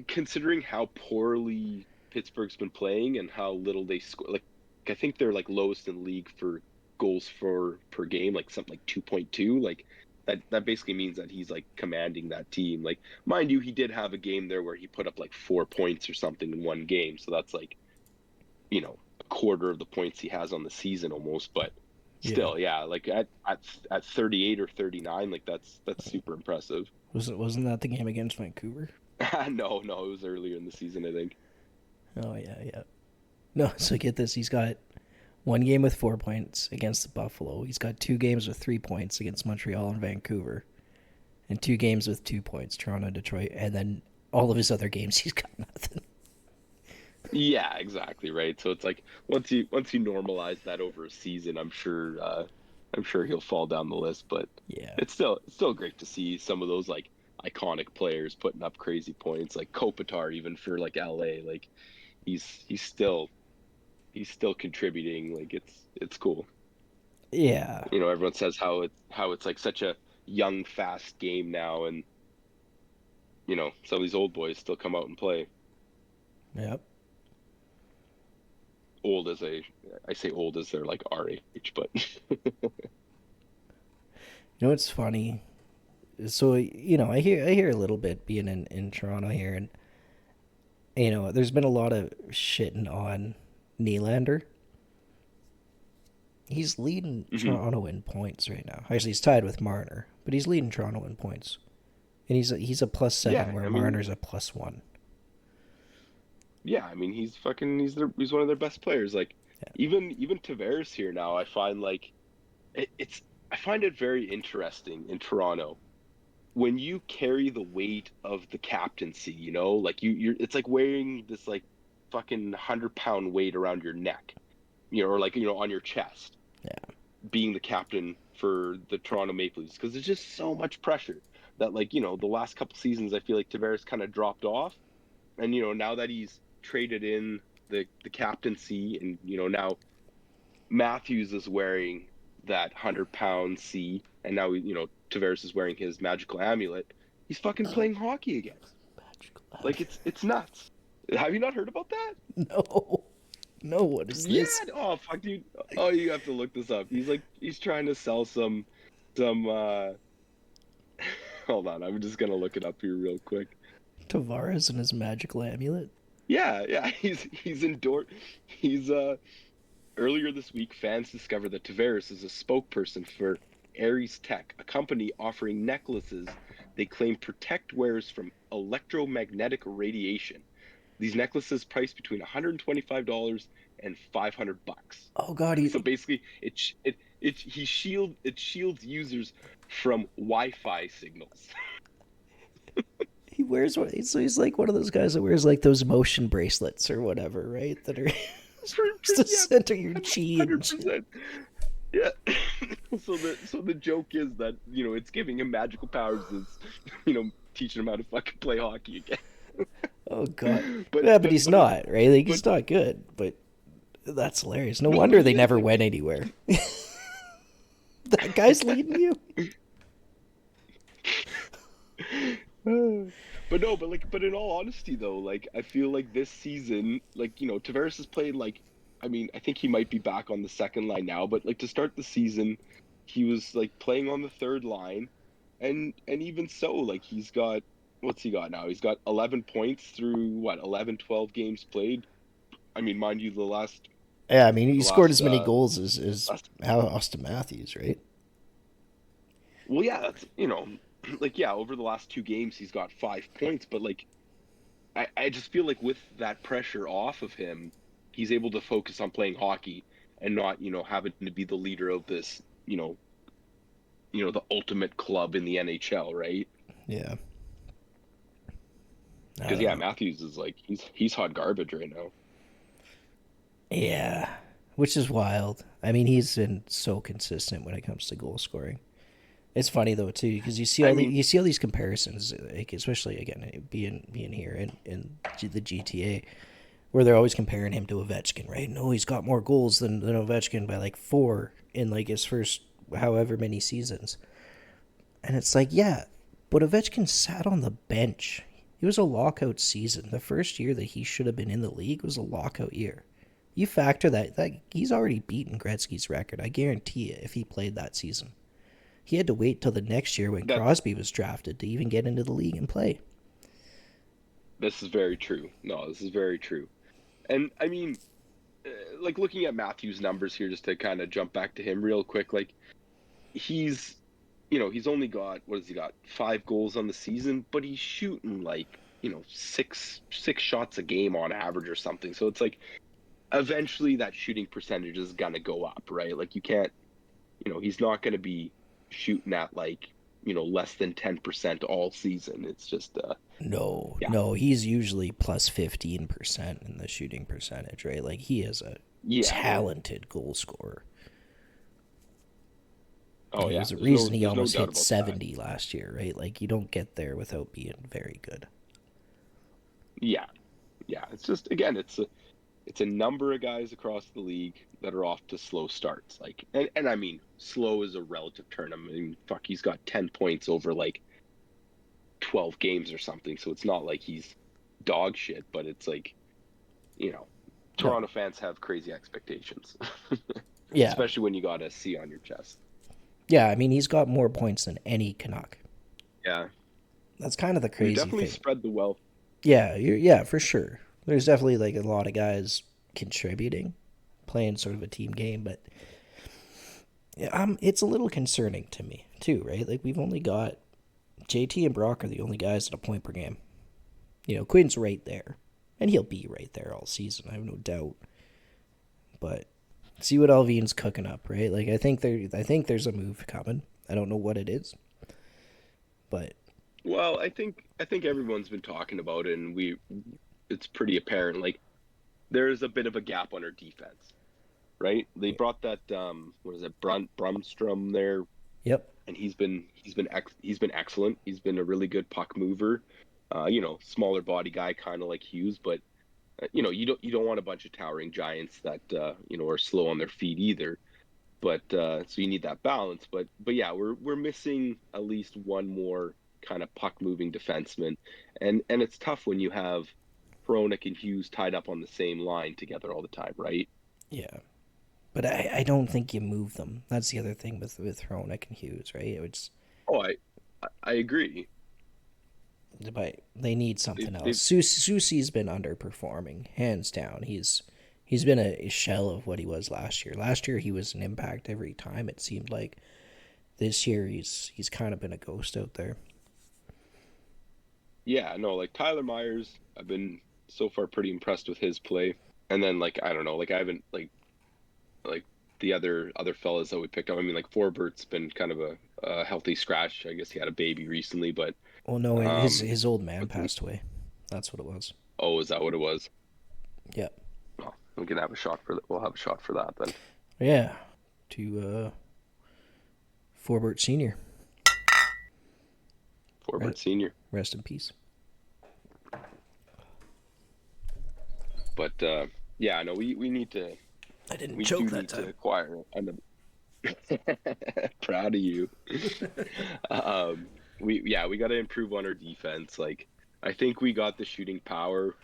considering how poorly Pittsburgh's been playing and how little they score, like, I think they're like lowest in league for goals for per game, like something like 2.2. Like, that basically means that he's like commanding that team. Like, mind you, he did have a game there where he put up like 4 points or something in one game, so that's like, a quarter of the points he has on the season almost. But Yeah. still, yeah, like at 38 or 39, like, that's super impressive. Wasn't that the game against Vancouver? No, it was earlier in the season, I think. Oh yeah, yeah. No, so get this. He's got one game with 4 points against the Buffalo. He's got 2 games with 3 points against Montreal and Vancouver, and 2 games with 2 points, Toronto, Detroit, and then all of his other games he's got nothing. Yeah, exactly, right. So it's like, once you normalize that over a season, I'm sure he'll fall down the list. But Yeah, it's still great to see some of those, like, iconic players putting up crazy points, like Kopitar, even for like LA. Like, he's he's still he's still contributing. Like, it's cool. yeah, Everyone says how it's like such a young, fast game now, and some of these old boys still come out and play. yep. old as I say old as they're like our age, but You know what's funny? So I hear a little bit being in Toronto here, and there's been a lot of shitting on Nylander. He's leading Mhm. Toronto in points right now. Actually, he's tied with Marner, but he's leading Toronto in points, and he's a +7 Yeah, where I mean, Marner's a +1. yeah, I mean he's one of their best players. Like Yeah. even Tavares here now, I find like it's I find it very interesting in Toronto when you carry the weight of the captaincy, like you're it's like wearing this like fucking 100-pound weight around your neck, or like on your chest, Yeah. being the captain for the Toronto Maple Leafs, because there's just so much pressure that like the last couple seasons I feel like Tavares kind of dropped off, and now that he's traded in the captaincy, and now Matthews is wearing that 100-pound C, and now Tavares is wearing his magical amulet. He's fucking playing hockey again. Magical Like it's nuts. Have you not heard about that? No. No, what is Yeah. this? Oh fuck, dude. Oh, you have to look this up. He's trying to sell some. Hold on, I'm just gonna look it up here real quick. Tavares and his magical amulet? Yeah, yeah. He's endorsed. He's Earlier this week, fans discovered that Tavares is a spokesperson for Ares Tech, a company offering necklaces they claim protect wearers from electromagnetic radiation. These necklaces priced between $125 and $500. Oh God, So basically, it shields users from Wi-Fi signals. he wears what? So he's like one of those guys that wears like those motion bracelets or whatever, right? That are to Yeah, center your one chi and hundred shit. percent. Yeah. So the joke is that it's giving him magical powers. It's teaching him how to fucking play hockey Oh God. again. But Yeah, but but he's but it not, right? Like but he's not good. But that's hilarious. No no, but wonder he they is never like. went anywhere. That guy's leading you. But no, but in all honesty though, like I feel like this season, like Tavares has played like, I mean, I think he might be back on the second line now, but like to start the season, he was like playing on the third line, and even so, like he's got, what's he got now? He's got 11 points through what, 11, 12 games played. I mean, mind you, Yeah, I mean, he the scored last as many goals as last how Austin Matthews, right? well, yeah, that's like yeah, over the last two games he's got 5 points, but like I just feel like with that pressure off of him, he's able to focus on playing hockey and not, having to be the leader of this, the ultimate club in the NHL, right? Yeah, I Because don't yeah, know. Matthews is like he's hot garbage right now. Yeah, which is wild. I mean, he's been so consistent when it comes to goal scoring. It's funny though too because I mean, you see all these comparisons, like especially again being here in the GTA, where they're always comparing him to Ovechkin, right? No, he's got more goals than Ovechkin by like 4 in like his first however many seasons, and it's like yeah, but Ovechkin sat on the bench. It was a lockout season. The first year that he should have been in the league was a lockout year. You factor that he's already beaten Gretzky's record. I guarantee it if he played that season. He had to wait till the next year when that's Crosby was drafted to even get into the league and play. this is very true. No, this is very true. And I mean, like looking at Matthews' numbers here, just to kind of jump back to him real quick, like he's he's only got, what has he got, 5 goals on the season, but he's shooting like six shots a game on average or something. So it's like eventually that shooting percentage is gonna go up, right? Like you can't, he's not gonna be shooting at like less than 10% all season. It's just No, yeah, no, he's usually plus 15% in the shooting percentage, right? Like he is a yeah. talented goal scorer. Oh He yeah, was a reason he there's no almost doubt hit about that. 70 last year, right? Like you don't get there without being very good. Yeah, yeah. It's just, again, it's a number of guys across the league that are off to slow starts. Like, and I mean, slow is a relative term. I mean, fuck, he's got 10 points over like 12 games or something. So it's not like he's dog shit, but it's like, you know, No. Toronto fans have crazy expectations, Yeah. especially when you got a C on your chest. Yeah, I mean, he's got more points than any Canuck. Yeah, That's kind of the we've crazy definitely thing. spread the wealth. Yeah, yeah, for sure. There's definitely like a lot of guys contributing, playing sort of a team game, but yeah, it's a little concerning to me too, right? Like we've only got JT and Brock are the only guys at a point per game. Quinn's right there, and he'll be right there all season. I have no doubt. But see what Alvin's cooking up, right? Like I think there's a move coming. I don't know what it is, but Well, I think everyone's been talking about it, and it's pretty apparent. Like there's a bit of a gap on our defense, right? They brought that what is it, Brumstrom there, yep, and he's been excellent. He's been a really good puck mover. Smaller body guy, kind of like Hughes, but you don't want a bunch of towering giants that are slow on their feet either. But so you need that balance. But yeah, we're missing at least one more kind of puck moving defenseman, and it's tough when you have Hronik and Hughes tied up on the same line together all the time, right? yeah. But I don't think you move them. That's the other thing with Hronik and Hughes, right? It's Oh, I agree. but they need They've, something else. they've Susie's been underperforming, hands down. He's been a shell of what he was last year. Last year he was an impact every time. It seemed like this year he's kind of been a ghost out there. Yeah, no, like Tyler Myers, I've been so far pretty impressed with his play. And then like I don't know, like I haven't like the other fellas that we picked up. I mean, like Forbert's been kind of a healthy scratch. I guess he had a baby recently, but Well, no, um, his old man but then, passed away. That's what it was. oh, is that what it was? Yep. Well, we can have a shot for that. We'll have a shot for that then. Yeah. To Forbert Senior. Forbert Senior. Rest in peace. But yeah, no, we need to I didn't we choke do that need to time. acquire another. Proud of you. um, we got to improve on our defense. Like I think we got the shooting power.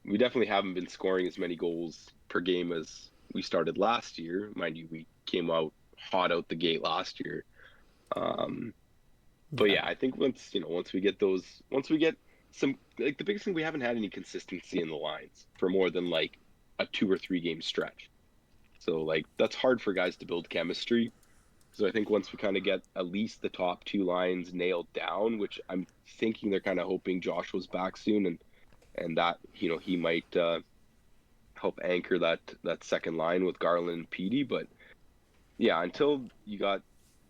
We definitely haven't been scoring as many goals per game as we started last year. Mind you, we came out hot out the gate last year. Um, but Yeah. yeah, I think once we get some, like the biggest thing, we haven't had any consistency in the lines for more than like a 2 or 3 game stretch. So like that's hard for guys to build chemistry. So I think once we kind of get at least the top 2 lines nailed down, which I'm thinking they're kind of hoping Josh was back soon, and that he might help anchor that second line with Garland and Petey. But yeah, until you got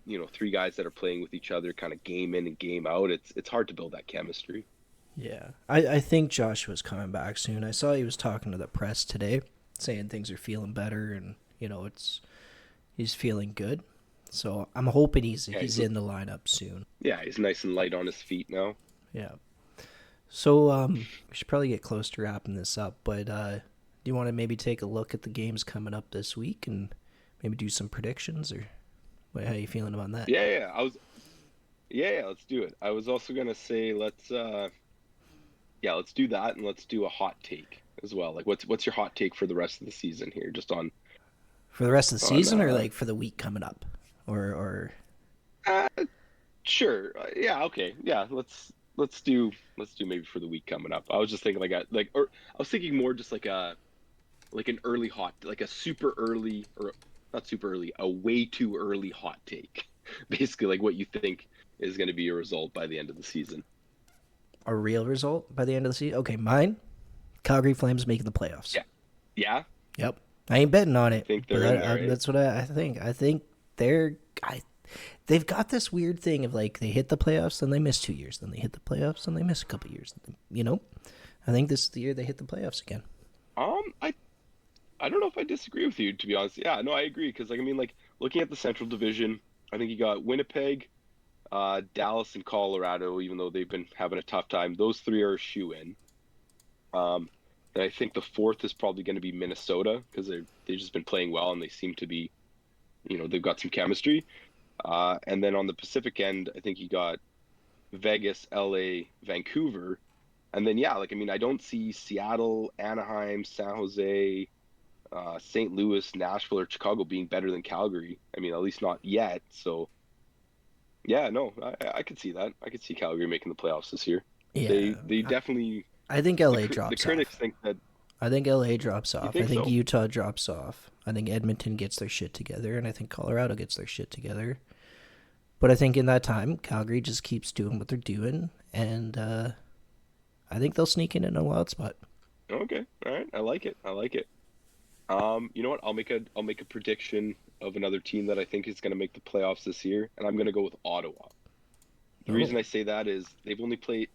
3 guys that are playing with each other, kind of game in and game out, it's hard to build that chemistry. Yeah. I think Joshua's coming back soon. I saw he was talking to the press today, saying things are feeling better and he's feeling good. So I'm hoping Yeah, he's in the lineup soon. he's nice and light on his feet now. Yeah. So we should probably get close to wrapping this up, but do you want to maybe take a look at the games coming up this week and maybe do some predictions or how are you feeling about that? Yeah, let's do it. I was also gonna say let's do that, and let's do a hot take as well. Like what's your hot take for the rest of the season here, just on For the rest of the on season or like for the week coming up? Or uh sure. Yeah, okay. Yeah, let's do maybe for the week coming up. I was just thinking or I was thinking more just like an early hot, like a super early, or not super early, a way too early hot take. Basically like what you think is going to be a result by the end of the season. a real result by the end of the season? Okay, mine, Calgary Flames making the playoffs. Yeah. Yeah, Yep. I ain't betting on you it, think but they're in there, eh? that's what I think. I think they're I, they've got this weird thing of like they hit the playoffs, then they miss 2 years, then they hit the playoffs, then they miss a couple years. I think this is the year they hit the playoffs again. I don't know if I disagree with you, to be honest. Yeah, no, I agree, because like I mean, like looking at the Central Division, I think you got Winnipeg, Dallas, and Colorado. Even though they've been having a tough time, those 3 are a shoe in. Um, and I think the fourth is probably going to be Minnesota, because they've just been playing well and they seem to be, they've got some chemistry. And then on the Pacific end, I think you got Vegas, LA, Vancouver. And then yeah, like I mean, I don't see Seattle, Anaheim, San Jose, St. Louis, Nashville, or Chicago being better than Calgary. I mean, at least not yet. So yeah, no, I could see that. I could see Calgary making the playoffs this year. Yeah, They definitely I think the LA the drops critics off. think that. I think LA drops You off. I think think so? Utah drops off. I think Edmonton gets their shit together, and I think Colorado gets their shit together. But I think in that time, Calgary just keeps doing what they're doing, and I think they'll sneak in a wild spot. Okay, all right. I like it. I like it. You know what? I'll make a prediction of another team that I think is going to make the playoffs this year, and I'm going to go with Ottawa. The Oh, reason I say that is they've only played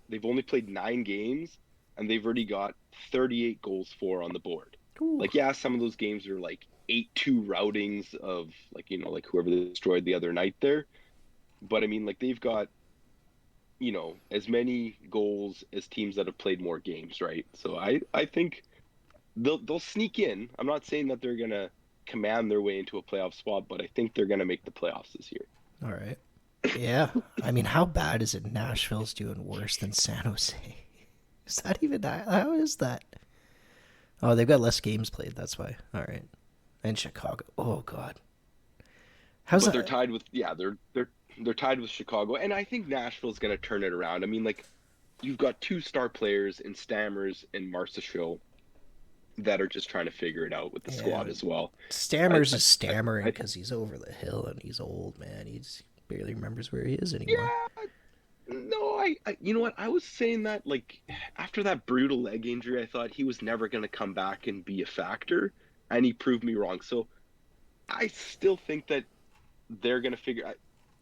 9 games, and they've already got 38 goals for on the board. ooh. Like yeah, some of those games are like 8-2 routings of like like whoever they destroyed the other night there. But I mean like they've got as many goals as teams that have played more games, right? So I think they'll sneak in. I'm not saying that they're gonna command their way into a playoff spot, but I think they're gonna make the playoffs this year. All right. Yeah. I mean, how bad is it Nashville's doing worse than San Jose? Is that even that? How is that? Oh, they've got less games played. That's why. All right. And Chicago. Oh, God. How's But they're that? tied with they're tied with Chicago, and I think Nashville's gonna turn it around. I mean, like you've got two star players in Stammers and Marcia that are just trying to figure it out with the Yeah. squad as well. I Stammers I is stammering I because he's over the hill and he's old, man. He barely remembers where he is anymore. yeah, no, you know what? I was saying that like after that brutal leg injury, I thought he was never going to come back and be a factor, and he proved me wrong. So I still think that they're going to figure out.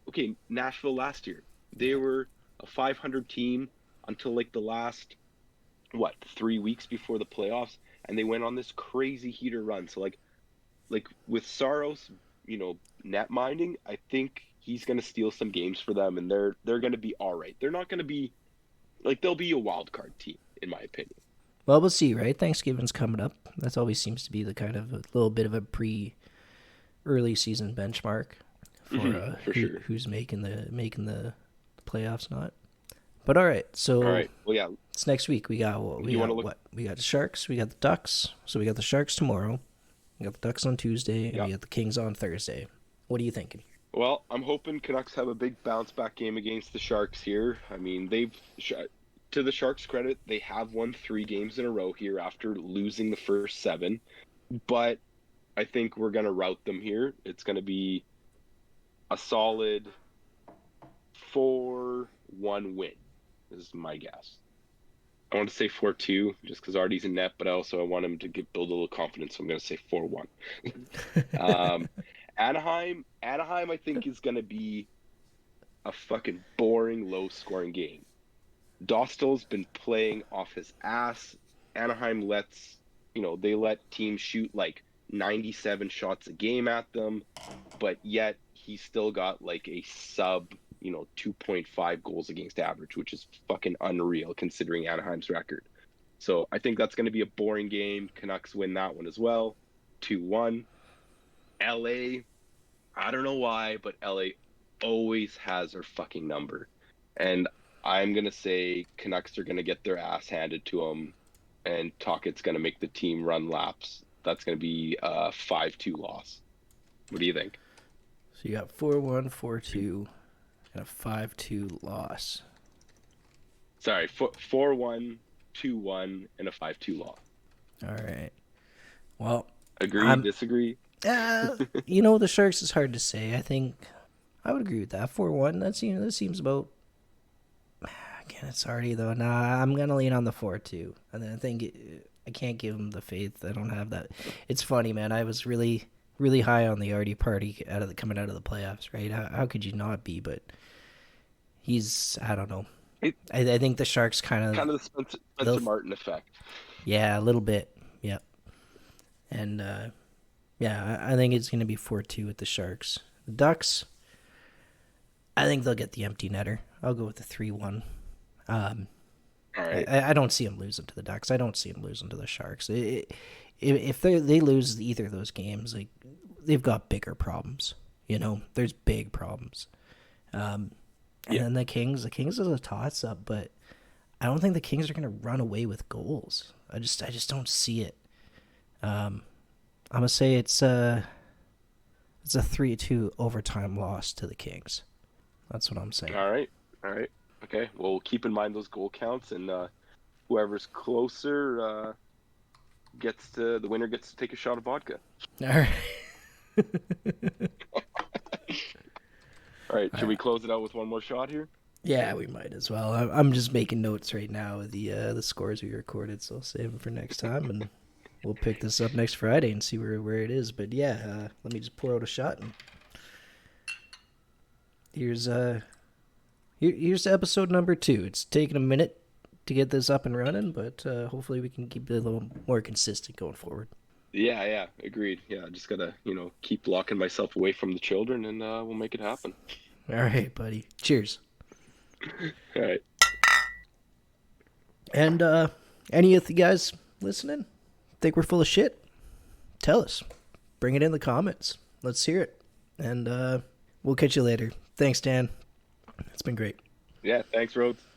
Okay, Nashville last year, they Yeah. were a 500 team until like the last 3 weeks before the playoffs, and they went on this crazy heater run. So like with Saros, net minding, I think he's going to steal some games for them, and they're going to be all right. They're not going to be like they'll be a wild card team, in my opinion. Well, we'll see, right? Thanksgiving's coming up. That always seems to be the kind of a little bit of a early season benchmark for For sure. who's making the playoffs, not. But all right, All so right. Well, yeah. it's next week. We got what? We You want to got look? what? We got the Sharks. We got the Ducks. So we got the Sharks tomorrow. We got the Ducks on Tuesday, and Yeah. we got the Kings on Thursday. What are you thinking? Well, I'm hoping Canucks have a big bounce back game against the Sharks here. I mean, to the Sharks' credit, they have won 3 games in a row here after losing the first 7. But I think we're going to rout them here. It's going to be a solid 4-1 win, is my guess. I want to say 4-2 just because Artie's in net, but I want him to build a little confidence. So I'm going to say 4-1. um, Anaheim, I think is going to be a fucking boring, low-scoring game. Dostal's been playing off his ass. Anaheim they let teams shoot like 97 shots a game at them, but yet he's still got like a sub 2.5 goals against average, which is fucking unreal considering Anaheim's record. So I think that's going to be a boring game. Canucks win that one as well, 2-1. LA, I don't know why, but LA always has their fucking number, and I'm going to say Canucks are going to get their ass handed to them, and Tocchet's going to make the team run laps. That's going to be a 5-2 loss. What do you think? So you got 4-1, 4-2, and a 5-2 loss. Sorry, 4-1, 2-1, and a 5-2 loss. All right. Well, Agree? I'm. Disagree? The Sharks is hard to say. I think I would agree with that. 4-1. That seems about. Again, it's already though. Nah, I'm gonna lean on the 4-2, and then I think I can't give him the faith. I don't have that. It's funny, man. I was really, really high on the Artie party coming out of the playoffs. Right? How could you not be? But he's. I don't know. It, I think the Sharks kind of. kind of the Spencer They'll. Martin effect. Yeah, a little bit. Yep. And yeah, I think it's gonna be 4-2 with the Sharks. The Ducks. I think they'll get the empty netter. I'll go with the 3-1. All right. I don't see them losing to the Ducks. I don't see them losing to the Sharks. If they lose either of those games, like they've got bigger problems. There's big problems. And Yeah. then the Kings is a toss up, but I don't think the Kings are going to run away with goals. I just don't see it. I'm gonna say it's a 3-2 overtime loss to the Kings. That's what I'm saying. All right, all right, okay. Well, keep in mind those goal counts, and whoever's closer the winner gets to take a shot of vodka. All right. All right, should we close it out with one more shot here? Yeah, we might as well. I'm just making notes right now of the scores we recorded, so I'll save them for next time, and we'll pick this up next Friday and see where it is. But yeah, let me just pour out a shot. And here's here's episode number 2. It's taken a minute to get this up and running, but hopefully we can keep it a little more consistent going forward. Yeah, agreed. Yeah, I just gotta keep locking myself away from the children, and we'll make it happen. All right, buddy. Cheers. All right. And any of you guys listening think we're full of shit? Tell us. Bring it in the comments. Let's hear it. And we'll catch you later. Thanks, Dan. It's been great. Yeah, thanks, Rhodes.